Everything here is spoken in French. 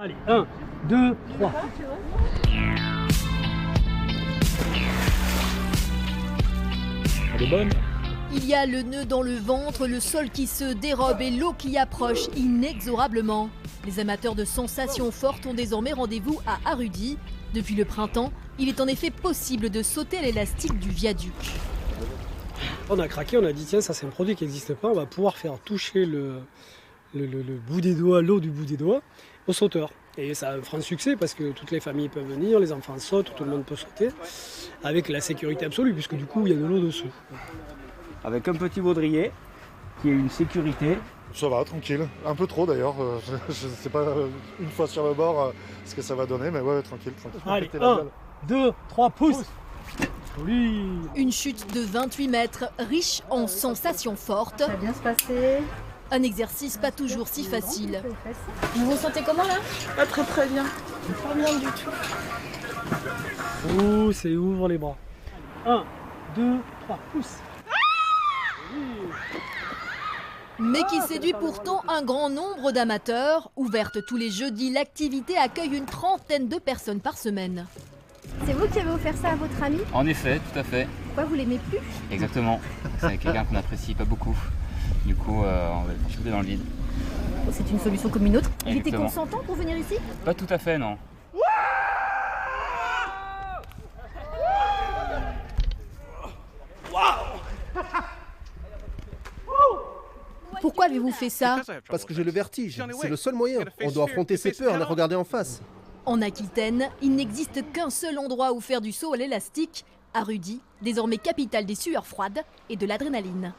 Allez, 1, 2, 3. Elle est bonne. Il y a le nœud dans le ventre, le sol qui se dérobe et l'eau qui approche inexorablement. Les amateurs de sensations fortes ont désormais rendez-vous à Arudi. Depuis le printemps, il est en effet possible de sauter à l'élastique du viaduc. On a craqué, on a dit tiens, ça c'est un produit qui n'existe pas, on va pouvoir faire toucher le bout des doigts, l'eau du bout des doigts, au sauteur. Et ça a un franc succès parce que toutes les familles peuvent venir, les enfants sautent, tout le monde peut sauter, avec la sécurité absolue, puisque du coup il y a de l'eau dessous. Avec un petit baudrier qui est une sécurité. Ça va, tranquille. Un peu trop d'ailleurs. Je ne sais pas une fois sur le bord ce que ça va donner, mais ouais, tranquille. Allez, 1, 2, 3, pousse. Oui. Une chute de 28 mètres, riche en sensations fortes. Ça va bien se passer. Un exercice pas toujours si facile. Vous vous sentez comment là? Pas très bien. Pas bien du tout. Pousse et ouvre les bras. 1, 2, 3, pousse. Mais qui séduit pourtant un grand nombre d'amateurs. Ouverte tous les jeudis, l'activité accueille une trentaine de personnes par semaine. C'est vous qui avez offert ça à votre ami? En effet, tout à fait. Pourquoi vous l'aimez plus? Exactement. C'est quelqu'un qu'on n'apprécie pas beaucoup. Du coup, on va le shooter dans le vide. C'est une solution comme une autre. Il était Exactement. consentant pour venir ici? Pas tout à fait, non. Pourquoi avez-vous fait ça? Parce que j'ai le vertige, c'est le seul moyen. On doit affronter ses peurs, les regarder en face. En Aquitaine, il n'existe qu'un seul endroit où faire du saut à l'élastique, Arudi, désormais capitale des sueurs froides et de l'adrénaline.